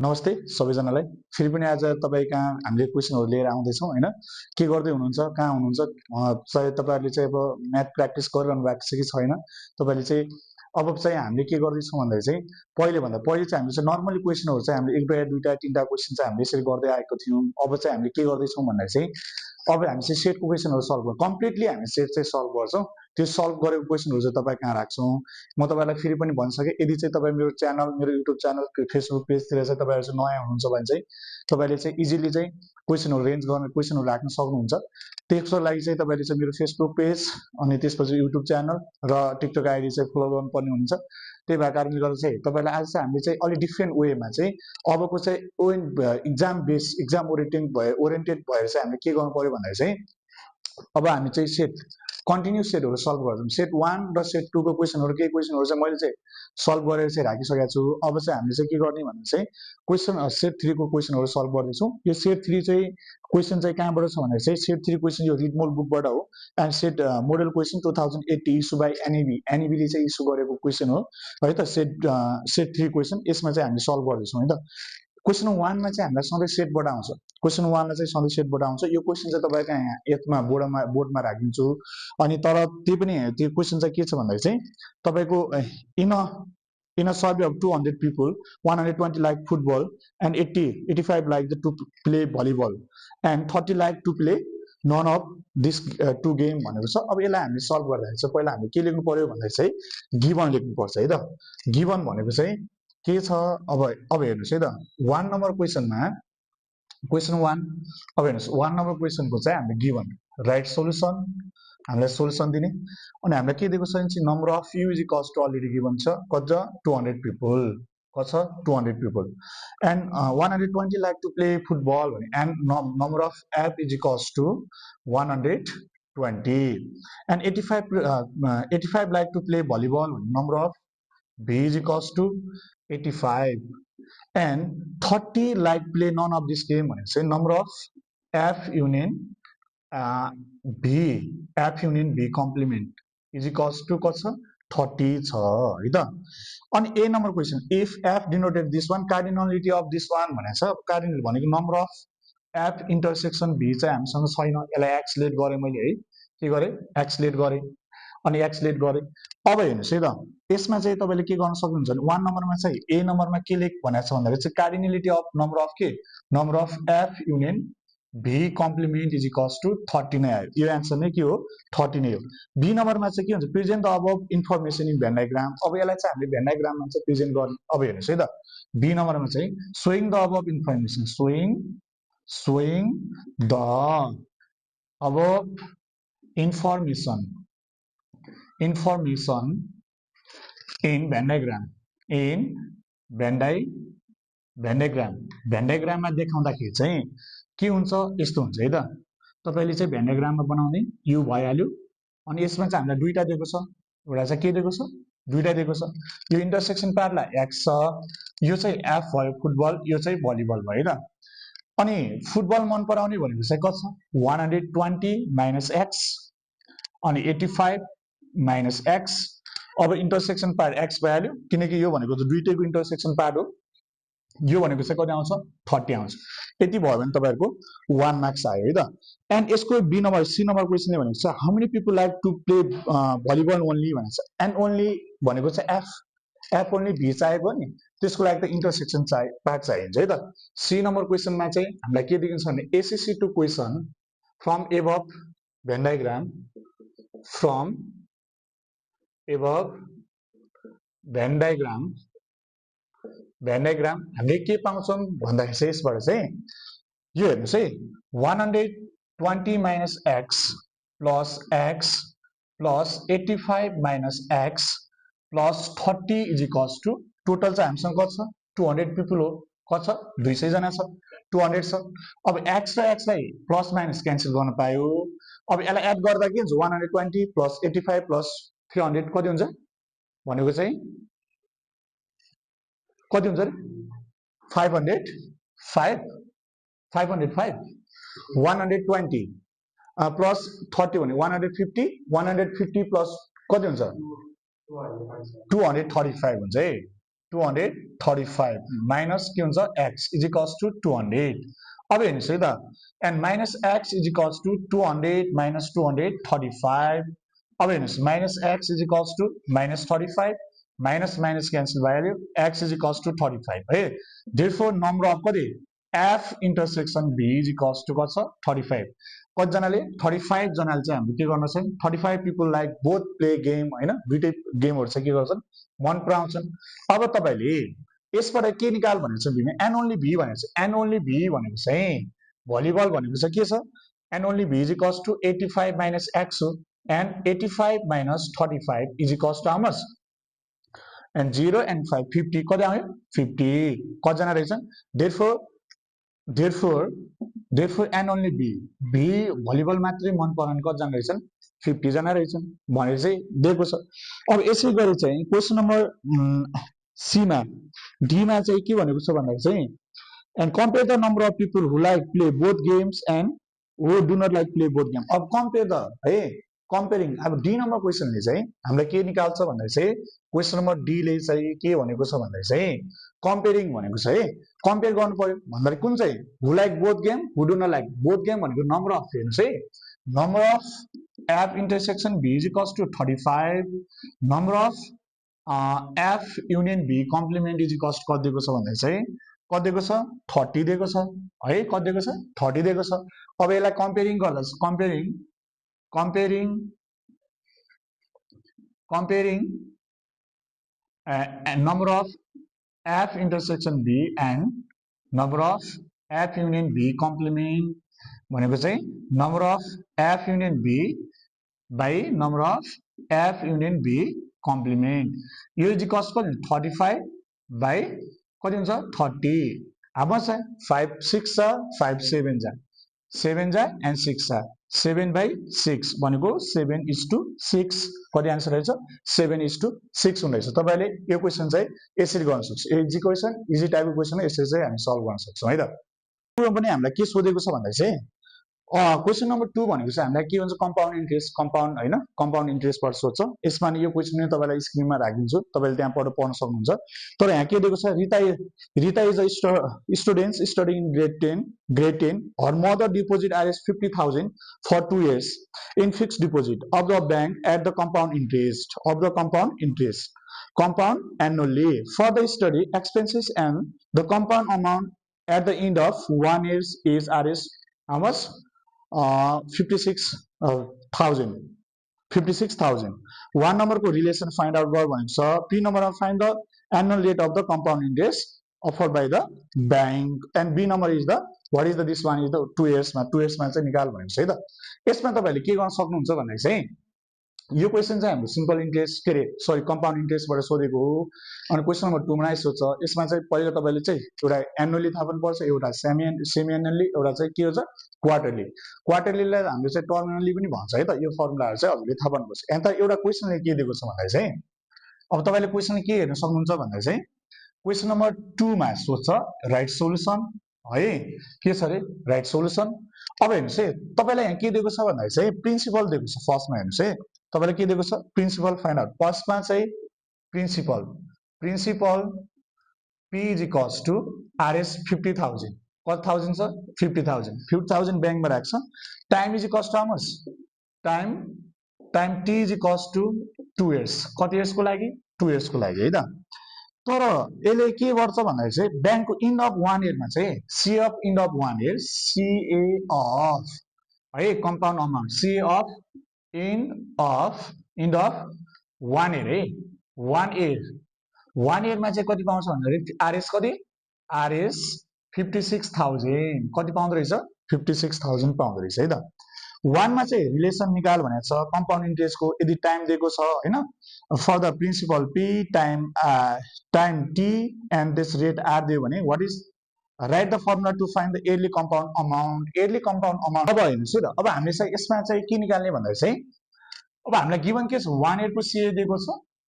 नमस्ते सबैजनालाई। फेरि पनि आज तपाईँ कहाँ हामीले क्वेसनहरू लिएर आउँदैछौँ होइन। के गर्दै हुनुहुन्छ, कहाँ हुनुहुन्छ? सायद तपाईँहरूले चाहिँ अब म्याथ प्र्याक्टिस गरिरहनु भएको छ कि छैन। तपाईँले चाहिँ अब चाहिँ हामीले के गर्दैछौँ भन्दाखेरि चाहिँ पहिले चाहिँ हामीले चाहिँ नर्मली क्वेसनहरू चाहिँ हामीले एक दुईवटा तिनवटा क्वेसन चाहिँ हामीले यसरी गर्दै आएको थियौँ। अब चाहिँ हामीले के गर्दैछौँ भन्दाखेरि चाहिँ अब हामी चाहिँ सेटको क्वेसनहरू सल्भ गर्छौँ। कम्प्लिटली हामी सेट चाहिँ सल्भ गर्छौँ। त्यो सल्भ गरेको क्वेसनहरू चाहिँ तपाईँ कहाँ राख्छौँ। म तपाईँलाई फेरि पनि भनिसकेँ, यदि चाहिँ तपाईँ मेरो युट्युब च्यानल फेसबुक पेजतिर चाहिँ तपाईँहरू चाहिँ नयाँ हुनुहुन्छ भने चाहिँ तपाईँले चाहिँ इजिली चाहिँ क्वेसनहरू रेन्ज गर्न क्वेसनहरू राख्न सक्नुहुन्छ। त्यसको लागि चाहिँ तपाईँले चाहिँ मेरो फेसबुक पेज अनि त्यसपछि युट्युब च्यानल र टिकटक आइडी चाहिँ फलो गर्नुपर्ने हुन्छ। त्यही भएको कारणले गर्दा चाहिँ तपाईँलाई आज चाहिँ हामीले चाहिँ अलिक डिफ्रेन्ट वेमा चाहिँ अबको चाहिँ इक्जाम ओरिएन्टेड भएर चाहिँ हामीले के गर्नु पर्यो भन्दाखेरि चाहिँ अब हामी चाहिँ कन्टिन्युस सेटहरू सल्भ गर्छौँ। सेट 1 र सेट 2 को केही क्वेसनहरू चाहिँ मैले चाहिँ सल्भ गरेर चाहिँ राखिसकेको छु। अब चाहिँ हामीले चाहिँ के गर्ने भन्दा चाहिँ सेट 3 को क्वेसनहरू सल्भ गर्दैछौँ। यो सेट 3 चाहिँ क्वेसन चाहिँ कहाँबाट छ भन्दाखेरि चाहिँ सेट 3 क्वेसन यो रिडमोल बुकबाट हो। And set model question 2080 issue by एनइबीले चाहिँ इस्यु गरेको क्वेसन हो है त। सेट 3 क्वेसन यसमा चाहिँ हामी सल्भ गर्दैछौँ है त। क्वेसन 1 मा चाहिँ हामीलाई सधैँ सेटबाट आउँछ। क्वेसन 1 मा चाहिँ सधैँ सेटबाट आउँछ। यो क्वेसन चाहिँ तपाईँको यहाँ यसमा बोर्डमा राखिदिन्छु। अनि तर त्यो क्वेसन चाहिँ के छ भन्दाखेरि चाहिँ तपाईँको in a survey of 200 people, 120 like football and 85 like to play volleyball and 30 like to play none of this two game भनेको छ। अब यसलाई हामीले सल्भ गर्दाखेरि चाहिँ पहिला हामीले के लेख्नु पर्यो भन्दाखेरि चाहिँ गिभन लेख्नुपर्छ है त। गिभन भनेको चाहिँ के छ, अब हेर्नुहोस् है त। 1 नम्बर क्वेसनमा क्वेसन 1 अब हेर्नुहोस् 1 नम्बर क्वेसनको चाहिँ हामीले गिभन राइट सोल्युसन हामीलाई सोल्युसन दिने अनि हामीलाई के दिएको छ भने number of U is equals to already given छ कति 200 पिपल कति छ 200 people and 120 like to play football भने and number of F is equals to 120 and 85 like to play volleyball भने number of V is equals to 85 and 30 like play none of this game भनेको चाहिँ number of F union V complement is equals to कति छ 30 छ है त। अनि a number question if F denoted this one cardinality of this one भनेको छ। कार्डिनल भनेको number of F intersection V चाहिँ हामीसँग छैन। यसलाई एक्सलेट गरेँ मैले है, के गरेँ एक्सलेट गरेँ अनि एक्सलेट गरेँ। अब हेर्नुहोस् है त, यसमा चाहिँ तपाईँले के गर्न सक्नुहुन्छ भने 1 नम्बरमा चाहिँ ए नम्बरमा के लेख भनेको छ भन्दाखेरि चाहिँ कार्डिनलिटी अफ नम्बर अफ के number of F union V complement is equals to 30 नै आयो। यो एन्सर नै के हो 30 नै हो। बी नम्बरमा चाहिँ के हुन्छ present the above information in van diagram. अब यसलाई चाहिँ हामीले भेन डायग्राममा चाहिँ प्रेजेन्ट गर्ने। अब हेर्नुहोस् है त, बी नम्बरमा चाहिँ showing the above information showing the above information in Venn diagram Venn डायग्राममा देखाउँदाखेरि चाहिँ के हुन्छ यस्तो हुन्छ है त। तपाईँले चाहिँ भेन डायग्राममा बनाउने यु भइहाल्यो अनि यसमा चाहिँ हामीलाई दुईटा दिएको छ। एउटा चाहिँ के दिएको छ दुईटा दिएको छ। यो इन्टरसेक्सन पार्टलाई एक्स छ, यो चाहिँ एफ भयो फुटबल, यो चाहिँ भलिबल भयो है त। अनि फुटबल मन पराउने भनेको चाहिँ कति छ 120 माइनस एक्स अनि 85 माइनस एक्स। अब इन्टरसेक्सन पार्ट एक्स भइहाल्यो किनकि यो भनेको चाहिँ दुईटैको इन्टरसेक्सन पार्ट हो। यो भनेको चाहिँ कति आउँछ 30 आउँछ। यति भयो भने तपाईँहरूको 1 मार्क्स आयो है त। एन्ड यसको बी नम्बर सी नम्बर क्वेसनले भनेको छ how many people like to play volleyball only भनेको छ। एन्ड ओन्ली भनेको चाहिँ एफ ओन्ली भी चाहिएको नि, त्यसको लागि त इन्टरसेक्सन पार्ट चाहिन्छ है त। सी नम्बर क्वेसनमा चाहिँ हामीलाई के दिन्छ भने ACC to question from above Venn diagram from above Venn diagram हामीले के पाउँछौँ भन्दाखेरि चाहिँ यसबाट चाहिँ यो हेर्नुहोस् है 120 minus X plus 85 minus X plus 30 is equals to total चाहिँ हामीसँग कति छ 200 पिपल हो। कति छ 200 जना छ 200 छ। अब एक्स र एक्सलाई प्लस माइनस क्यान्सल गर्न पायो। अब यसलाई एड गर्दा के हुन्छ 120 प्लस 85 प्लस 300 कति हुन्छ भनेको चाहिँ कति हुन्छ अरे 505 120 प्लस 30 भने 150 प्लस कति हुन्छ 235 हुन्छ है। 235 माइनस के हुन्छ x इज इक्वल्स टु 200 अब हेर्नुस् है त and minus x is equals to 200 minus 235 अब हेर्नुस् minus x is equals to minus 35 minus minus cancel भइहाल्यो x इज इक्वल्स टु 35 है देयरफोर नम्बर अफ कति f intersection b is equals to कति छ 35 कतिजनाले 35 जनाले चाहिँ हाम्रो के गर्न सक्छन् 35 people like both play game हैन दुईटै गेमहरु चाहिँ के गर्छन् मन पराउँछन् अब तपाईले यसबाट के निकाल भनेको छ भने एन ओन्ली भी भनेको छ एन ओन्ली भी भनेको चाहिँ भलिबल भनेको चाहिँ के छ n only V is equals to 85 minus x हो and 85 minus 35 is equals to how much and 0 and 5 50 कति आयो 50 कतिजना रहेछन् therefore n only V volleyball मात्रै मन पराउने कतिजना रहेछन् 50 जना रहेछन् भनेर चाहिँ दिएको छ अब यसै गरी चाहिँ क्वेशन नम्बर सी मा डी मा चाहिँ के भनेको छ भन्दाखेरि चाहिँ and compare the number of people who like play both games and who do not like play both game अब कम्पेयर द है कम्पेयरिङ अब डी नम्बर क्वेसनले चाहिँ हामीलाई के निकाल्छ भन्दाखेरि चाहिँ क्वेसन नम्बर डी ले चाहिँ के भनेको छ भन्दाखेरि चाहिँ कम्पेयरिङ भनेको छ है कम्पेयर गर्नु पर्यो भन्दाखेरि कुन चाहिँ who like both game who do not like both game भनेको नम्बर अफ हेर्नुस् है number of f intersection b is equals to 35 number of f union b complement is equals to कति दिएको छ भन्दा चाहिँ कति दिएको छ 30 दिएको छ है कति दिएको छ 30 दिएको छ अब यसलाई कम्पेयरिङ गर्दा comparing number of f intersection b and number of f union b complement भनेको चाहिँ number of f union b by number of f union b complement यो इज इक्वल्स कति 35 by कति हुन्छ 30 अब छ 5 6 छ 5 7 जा 7 जा and 6 जा 7 by 6 भनेको 7:6 कति आन्सर रहेछ 7:6 हुँदैछ तपाईले यो क्वेशन चाहिँ यसरी गर्न सक्छ इजी क्वेशन इजी टाइपको क्वेशन हो यसरी चाहिँ हामी सल्भ गर्न सक्छौं है त यो पनि हामीलाई के सोधेको छ भन्दा चाहिँ क्वेशन नम्बर 2 भनेको चाहिँ हामीलाई के भन्छ कम्पाउन्ड इन्ट्रेस्ट कम्पाउन्ड हैन कम्पाउन्ड इन्ट्रेस्ट पर सोध्छ यसमा यो क्वेशन पनि तपाईलाई स्क्रिनमा राखिदिन्छु तपाईले त्यहाँ पढ्न सक्नुहुन्छ तर यहाँ के दिएको छ Rita is a student studying in grade 10 her mother deposit Rs 50,000 for 2 years in fixed deposit of the bank at the compound interest compound annually for the study expenses and the compound amount at the end of 1 year is Rs how much 56,000 one number को relation find out गर भनेको छ p number of find the annual rate of the compound interest offered by the bank and b number is the what is the this one is the 2 years मा 2 years मा चाहिँ निकाल भनेको छ है त यसमा तपाईहरुले के गर्न सक्नुहुन्छ भन्दाखेरि चाहिँ यो क्वेशन चाहिँ हाम्रो सिम्पल इन्ट्रेस्ट के रे सरी कम्पाउन्ड इन्ट्रेस्टबाट सोधेको हो अनि क्वेशन नम्बर 2 मा सोध्छ यसमा चाहिँ पहिला तपाईले चाहिँ एउटा एनुअली थाहा पनि पर्छ एउटा सेमी एनुअली एउटा चाहिँ के हुन्छ क्वार्टरलीलाई हामीले चाहिँ टर्मिनली पनि भन्छ है त यो फर्मुलाहरु चाहिँ हामीले थाहा पाउनुपर्छ यहाँ त एउटा क्वेशनले के दिएको छ भन्दा चाहिँ अब तपाईले क्वेशन के हेर्न सक्नुहुन्छ भन्दा चाहिँ क्वेशन नम्बर 2 मा सोध्छ राइट सोलुसन है के छ रे राइट सोलुसन अब हेर्नुस् है तपाईलाई यहाँ के दिएको छ भन्दा चाहिँ प्रिन्सिपल दिएको छ फर्स्टमा हेर्नुस् है तपाईलाई के दिएको छ प्रिन्सिपल फाइन्ड आउट फर्स्टमा चाहिँ principal p is equals to rs 50,000 कति थाउजन्ड छ 50,000 बैंकमा राख्छ time is equals to how much time t is equals to 2 years कति इयर्स को लागि 2 years को लागि है त तर यसले के गर्छ भन्दाखेरि चाहिँ बैंकको एन्ड अफ 1 इयर मा चाहिँ c of end of 1 year ca of है compound amount c of end of 1 year है 1 year मा चाहिँ कति पाउँछ भन्दाखेरि आरएस कति आरएस 56,000 कति पाउँदो रहेछ 56,000 पाउँदो रहेछ है त 1 मा चाहिँ रिलेसन निकाल भनेको छ कम्पाउन्ड इन्ट्रेस्टको यदि टाइम दिएको छ हैन for the principal p time t and this rate R दियो भने what is right the formula to find the yearly compound amount अब हेर्नुस् है त अब हामीले चाहिँ यसमा चाहिँ के निकाल्ने भन्दा चाहिँ अब हामीलाई गिवन के छ 1 इयर को सीए दिएको छ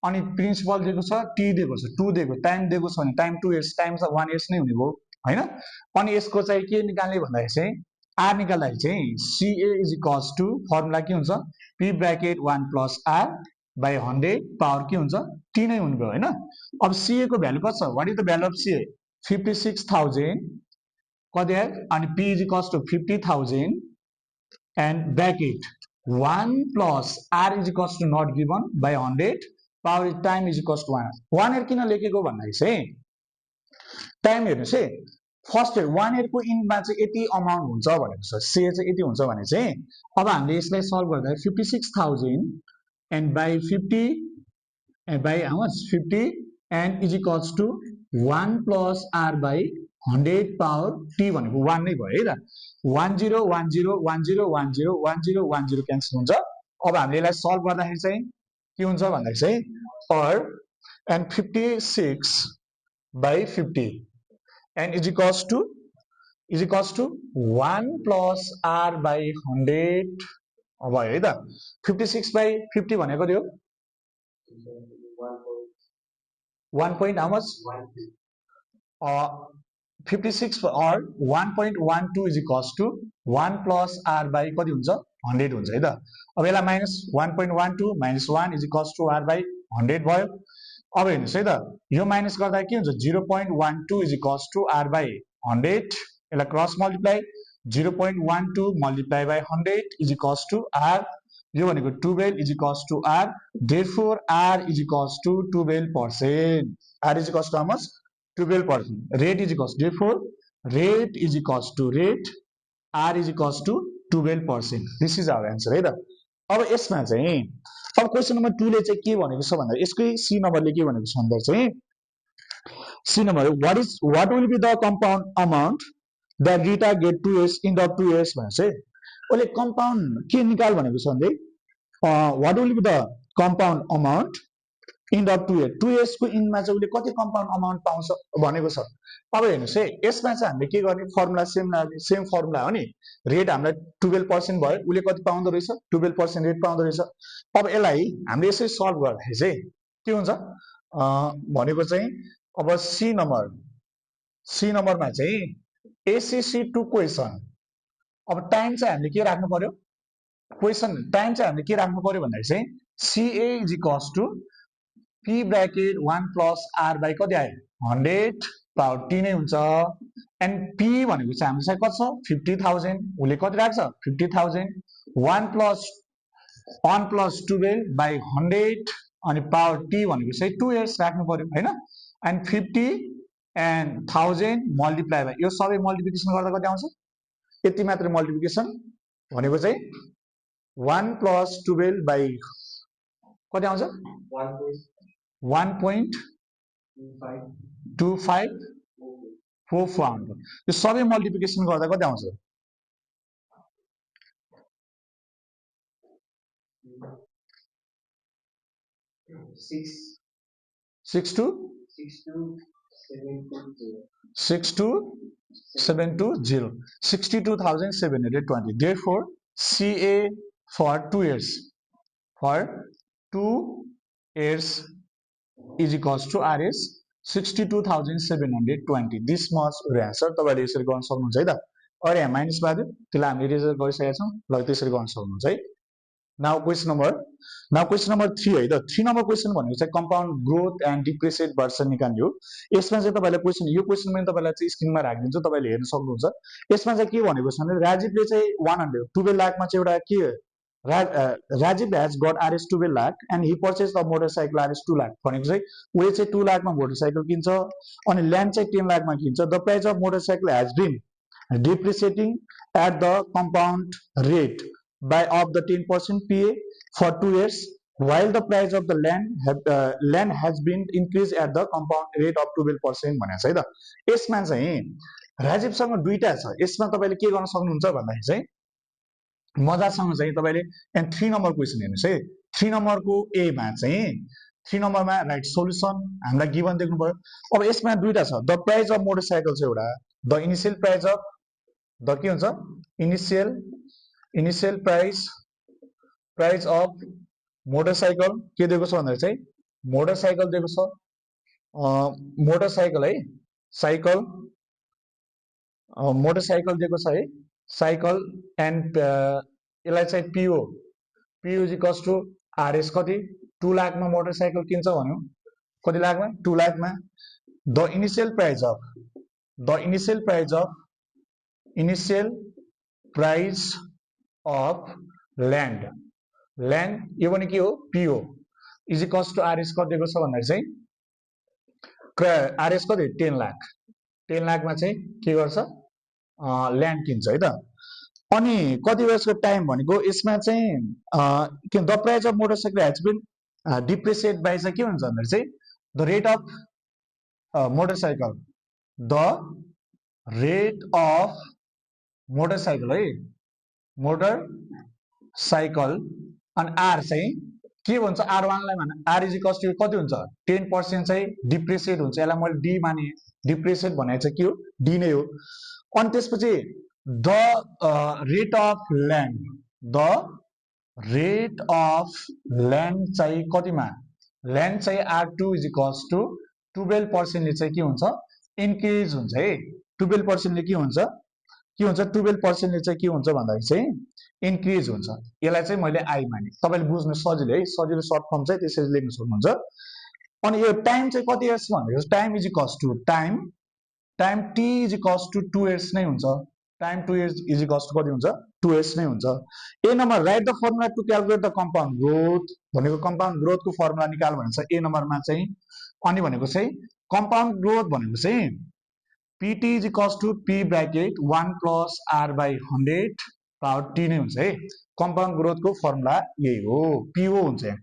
अनि प्रिन्सिपल दिएको छ टी दिएको छ 2 दिएको टाइम दिएको छ भने टाइम 2 इयर्स टाइम छ 1 इयर्स नै हुने भयो हैन अनि यसको चाहिँ के निकाल्ने भन्दाखेरि चाहिँ आर निकाल्दाखेरि चाहिँ CA is equals to formula के हुन्छ p bracket 1 plus R by 100 power के हुन्छ टी नै हुने भयो हैन। अब सीए को भ्यालु कति छ, what is the value of CA 56000 कति आयो अनि P is equals to 50000 and bracket 1 plus R is equals to not given by 100 power time is equals to 1 1 एर किन लेखेको भन्दाखेरि चाहिँ टाइम हेर्नुस् है फर्स्ट इयर 1 इयरको इन्डमा चाहिँ यति अमाउन्ट हुन्छ भनेको छ, सीए चाहिँ यति हुन्छ भने चाहिँ अब हामीले यसलाई सल्भ गर्दा 56000 and by 50 and by how much 50 and is equals to 1 plus r by 100 power t भनेको 1 नै भयो है त 10 10 10 10 10 10 क्यान्सल हुन्छ। अब हामीले यसलाई सल्भ गर्दाखेरि चाहिँ के हुन्छ भन्दाखेरि चाहिँ or and 56 by 50 and is equals to 1 plus r by 100 भयो है त 56 by 50 भनेको त्यो 1 point how much 56 or 1.12 is equals to 1 plus r by कति हुन्छ 100 हुन्छ है त। अब यसलाई minus 1.12 minus 1 is equals to r by 100 भयो। अब हेर्नुस् है त यो माइनस गर्दा के हुन्छ 0.12 is equals to r by 100 यसलाई cross multiply 0.12 multiplied by 100 is equals to r यो भनेको 12 is equals to r therefore r is equals to 12%, r is equals to how much 12%, rate is equals therefore rate is equals to rate r is equals to 12%, this is our answer है त। अब यसमा चाहिँ अब question number 2 ले चाहिँ के भनेको छ भन्दा यसकै सी नम्बरले के भनेको छ भन्दा चाहिँ C number what will be the compound amount that Rita get 2s in the 2s भनेको चाहिँ ओले कम्पाउन्ड के निकाल भनेको छ भन्दै what will be the compound amount in the 2s 2s को इनमा चाहिँ उले कति कम्पाउन्ड अमाउन्ट पाउँछ भनेको छ। अब हेर्नुस् है यसमा चाहिँ हामीले के गर्ने फर्मुला सेम फर्मुला हो नि रेट हामीलाई 12% भयो उले कति पाउँदो रहेछ 12% रेट पाउँदो रहेछ। अब यसलाई हामीले यसै सल्भ गर्दाखेरि चाहिँ के हुन्छ भनेको चाहिँ अब सी नम्बरमा चाहिँ एसीसी टु क्वेसन अब टाइम चाहिँ हामीले के राख्नु पर्यो क्वेसन टाइम चाहिँ हामीले के राख्नु पर्यो भन्दाखेरि चाहिँ CA is equals to P bracket 1 plus R by कति आयो 100 पावर टी नै हुन्छ एन्ड पी भनेको चाहिँ हाम्रो चाहिँ कति छ 50000 उले कति राख्छ 50000 1 प्लस 12 बाई 100 अनि पावर टी भनेको चाहिँ 2 इयर्स राख्नु पर्यो हैन एन्ड 50 एन्ड 1000 मल्टिप्लाई बाई यो सबै मल्टिप्लिकेसन गर्दा कति आउँछ यति मात्र मल्टिप्लिकेसन भनेको चाहिँ 1 प्लस 12 बाई कति आउँछ 1.2544 आउँछ यो सबै मल्टिप्लिकेसन गर्दा कति आउँछ 62720 62720 therefore CA for 2 years is equals to RS 62720 this much answer तपाईले यसरी गर्न सक्नुहुन्छ है त। अरे यहाँ माइनस बादियो त्यसलाई हामीले रिजल्ट गरिसकेका छौं ल त्यसरी गर्न सक्नुहुन्छ है। नाउ क्वेशन नम्बर 3 है त 3 नम्बर क्वेशन भनेको चाहिँ compound growth and depreciate version निकाल्ने हो। यसमा चाहिँ तपाईलाई क्वेशन यो क्वेशन पनि तपाईलाई चाहिँ स्क्रिनमा राखिदिन्छु तपाईले हेर्न सक्नुहुन्छ। यसमा चाहिँ के भनेको छ भने राजीवले चाहिँ 12 लाखमा चाहिँ एउटा के Rajiv has got RS 12 lakh and he purchased a motorcycle RS 2 lakh भनेको चाहिँ उले चाहिँ 2 लाखमा मोटरसाइकल किन्छ अनि ल्यान्ड चाहिँ 10 लाखमा किन्छ। The price of motorcycle has been depreciating at the compound rate by of the 10% PA for 2 years while the price of the land has been increased at the compound rate of 12% भनेको छ है त। यसमा चाहिँ राजीवसँग दुईटा छ यसमा तपाईले के गर्न सक्नुहुन्छ भन्दाखेरि चाहिँ मजासँग चाहिँ तपाईले एन्ड 3 नम्बर क्वेशन हेर्नुस् है 3 नम्बरको ए मा चाहिँ 3 नम्बरमा राइट सोलुसन हामीलाई गिवन देख्नु पर्यो। अब यसमा दुईटा छ द प्राइस अफ मोटरसाइकल चाहिँ एउटा the initial price of the के हुन्छ इनिशियल प्राइस अफ मोटरसाइकल के दिएको छ भन्दा चाहिँ मोटरसाइकल दिएको छ मोटरसाइकल है साइकल मोटरसाइकल दिएको छ है साइकल एन्ड यसलाई चाहिँ PO is equals to RS कति 2 लाखमा मोटरसाइकल किन्छ भन्यो, कति लाखमा? 2 लाखमा the initial price of land यो पनि के हो? PO is equals to RS कति दिएको छ भन्दाखेरि चाहिँ आरएस कति? 10 लाख। 10 लाखमा चाहिँ के गर्छ? ल्यान्ड किन्छ है त। अनि कति वर्षको टाइम भनेको यसमा चाहिँ के the price of motorcycle has been depreciate by चाहिँ के हुन्छ भन्दाखेरि चाहिँ the rate of motorcycle, the rate of motorcycle है, मोटरसाइकल अनि आर चाहिँ के हुन्छ? R1लाई भने आर इज इक्वल्स टु कति हुन्छ? 10% चाहिँ डिप्रिसिएट हुन्छ। यसलाई मैले डी माने, डिप्रिसिएट भनेको चाहिँ के हो? डी नै हो। अनि त्यसपछि द रेट अफ ल्यान्ड चाहिँ कतिमा? ल्यान्ड चाहिँ R2 इज इक्वल्स टु 12% ले चाहिँ के हुन्छ? इन्क्रिज हुन्छ है। 12% ले के हुन्छ? 12% ले चाहिँ के हुन्छ भन्दाखेरि चाहिँ इन्क्रिज हुन्छ। यसलाई चाहिँ मैले आई माने, तपाईले बुझ्न सजिलो है, सजिलो सर्ट फर्म चाहिँ त्यसरी लेख्न सक्नुहुन्छ। अनि यो टाइम चाहिँ कति इयर्स भनेको time is equals to time T is equals to 2 years नै हुन्छ। Time 2 years is equals to कति हुन्छ? 2 इयर्स नै हुन्छ। A number write the formula to calculate the compound growth भनेको कम्पाउन्ड ग्रोथको फर्मुला निकाल भन्छ ए नम्बरमा चाहिँ। अनि भनेको चाहिँ कम्पाउन्ड ग्रोथ भनेको चाहिँ PT is equals to P bracket 1 plus R by 100 power T नै हुन्छ है। कम्पाउन्ड ग्रोथको फर्मुला यही हो, PO हुन्छ यहाँ,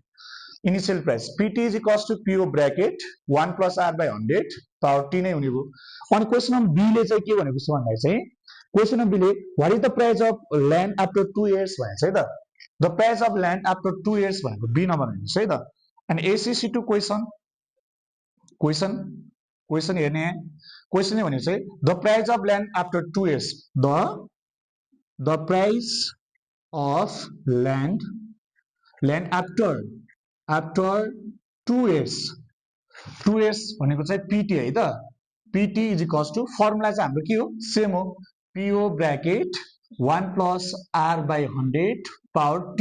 initial price. PT is equals to PO bracket 1 plus R by 100 power T नै हुने भयो। अनि क्वेसन नम्बर बी ले चाहिँ के भनेको छ भन्दाखेरि चाहिँ क्वेसन नम्बर बी ले what is the price of land after 2 years भनेको छ है त। The price of land after 2 years भनेको बी नम्बर हुन्छ है त। अनि ACC टु क्वेसन हेर्ने क्वेसन नै भनेको चाहिँ the price of land after 2 years, the price of land after 2 years, 2 years भनेको चाहिँ PT है त। PT is equals to formula चाहिँ हाम्रो के हो? सेम हो, PO bracket 1 plus R by 100 power T।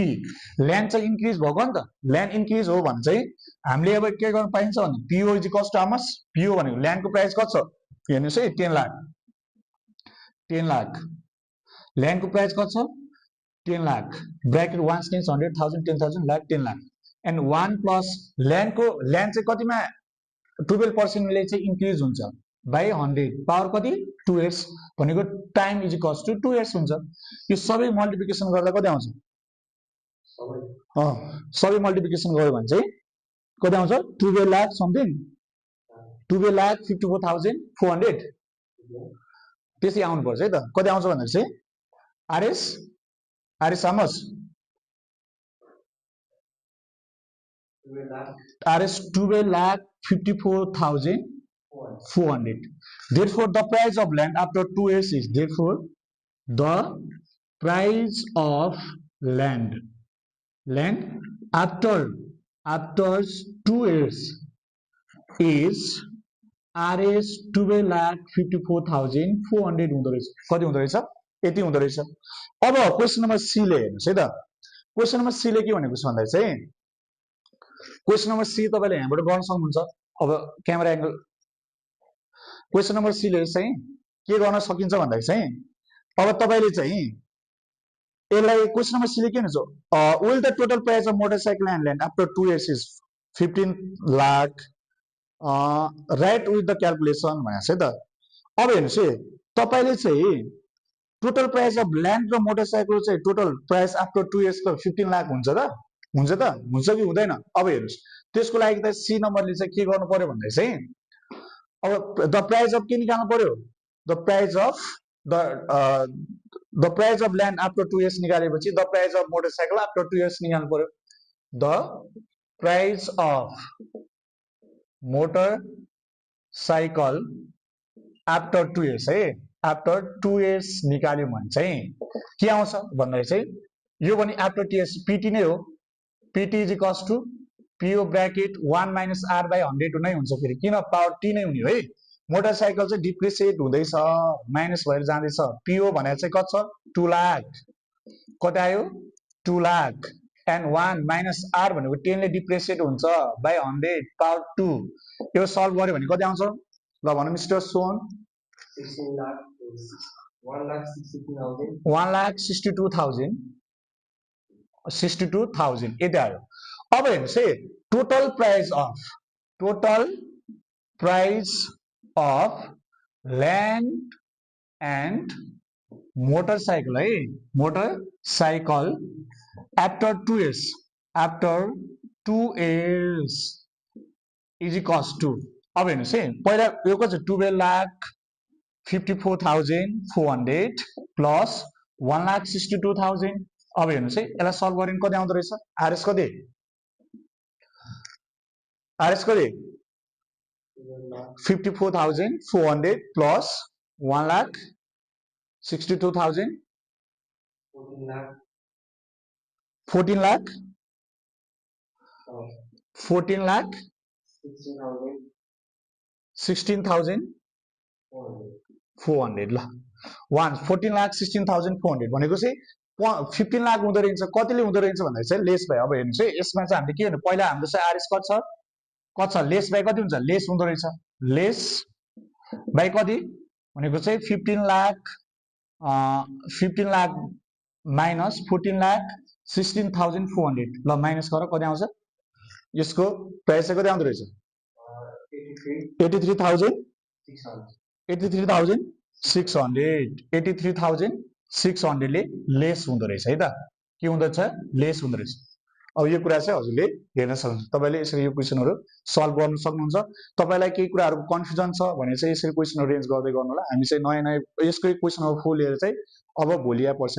Land चाहिँ इन्क्रिज भएको नि त, ल्यान्ड इन्क्रिज हो भने चाहिँ हामीले अब के गर्न पाइन्छ भने PO is equals to how much? PO भनेको ल्यान्डको प्राइस कति छ? हेर्नुस् है, 10 लाख। 10 लाख ल्यान्डको प्राइस कति छ? 10 lakh. Bracket 1 स्केन्स 100,000 10,000 lakh 10 lakh and 1 plus land चाहिँ कतिमा? 12% ले चाहिँ इन्क्रिज हुन्छ बाई 100 पावर कति? 2 इयर्स भनेको time is equals to 2 years हुन्छ। यो सबै मल्टिप्लिकेसन गर्दा कति आउँछ? सबै मल्टिप्लिकेसन गर्यो भने चाहिँ कति आउँछ? 12 लाख समथिङ, 12 लाख 54,400 त्यसै आउनु पर्छ है त। कति आउँछ भन्दाखेरि चाहिँ RS how much? RS 12 lakh 54,400। Therefore, the price of land after 2 years is therefore the price of land after 2 years is RS 12 lakh 54,400 हुँदो रहेछ। कति हुँदो रहेछ? यति हुँदो रहेछ। अब क्वेसन नम्बर सी ले हेर्नुस् है त। क्वेसन नम्बर सी ले के भनेको छ भन्दा चाहिँ क्वेसन नम्बर सी तपाईले यहाँबाट गर्न सक्नुहुन्छ। अब camera angle question number C ले चाहिँ के गर्न सकिन्छ भन्दाखेरि चाहिँ अब तपाईले चाहिँ यसलाई क्वेसन नम्बर सी ले के भन्छ? Will the total price of motorcycle and land after 2 years is 15 lakh right with the calculation भनेको छ है त। अब हेर्नुस् है, तपाईले चाहिँ टोटल प्राइस अफ ल्यान्ड र मोटरसाइकल चाहिँ टोटल प्राइस आफ्टर 2 इयर्स को 15 लाख हुन्छ त? हुन्छ कि हुँदैन? अब हेर्नुस्, त्यसको लागि त सी नम्बरले चाहिँ के गर्नु पर्यो भन्दै चाहिँ अब द प्राइस अफ के निकाल्नु पर्यो? The price of land after 2 years निकालेपछि the price of motorcycle after 2 years निकाल्नु पर्यो। The price of motorcycle after 2 years है, आफ्टर 2 इयर्स निकाल्यो भने चाहिँ के आउँछ भन्दाखेरि चाहिँ यो पनि आफ्टर 2 इयर्स PT नै हो। PT is equals to PO bracket 1 minus R by 100 नै हुन्छ। फेरि किन? पावर T नै हुने है। मोटरसाइकल चाहिँ डिप्रिसिएट हुँदैछ, माइनस भएर जाँदैछ। PO भनेको चाहिँ कति छ? 2 लाख। कति आयो? 2 लाख and 1 minus r भनेको 10 ले डिप्रेसिएट हुन्छ by 100 power 2 यो सल्भ गर्यो भने कति आउँछ ल भन मिस्टर सोन 1,62,000 यति आयो अब हेर्नुस् है total price of land and motorcycle after 2 years is equals to अब हेर्नुस् है पहिला यो कति 12,54,400 प्लस 1,62,000 अब हेर्नुस् है यसलाई सल्भ गरिन कति आउँदो रहेछ आरएस कति 54,400 प्लस 1,62,000 14 lakh 16,400 ल 14,16,400 भनेको चाहिँ 15 लाख हुँदो रहेछ कतिले हुँदो रहेछ भन्दा चाहिँ लेस बाइ अब हेर्नुस् है यसमा चाहिँ हामीले के गर्नु पहिला हाम्रो चाहिँ आरएस कति छ लेस बाइ कति हुन्छ लेस हुँदो रहेछ लेस बाइ कति भनेको चाहिँ 15 लाख माइनस 14,16,400 ल माइनस गर कति आउँछ यसको प्राइस चाहिँ कति आउँदो रहेछ 83,600 ले लेस हुँदो रहेछ है त के हुँदछ लेस हुँदो रहेछ अब यो कुरा चाहिँ हजुरले हेर्न सक्नुहुन्छ तपाईले यसरी यो क्वेशनहरु सल्भ गर्न सक्नुहुन्छ तपाईलाई केही कुराहरुको कन्फ्युजन छ भने चाहिँ यसरी क्वेशनहरु रेन्ज गर्दै गर्नु होला हामी चाहिँ नयाँ यसकै क्वेशनहरु फुल लिएर चाहिँ अब भोलि या पर्सि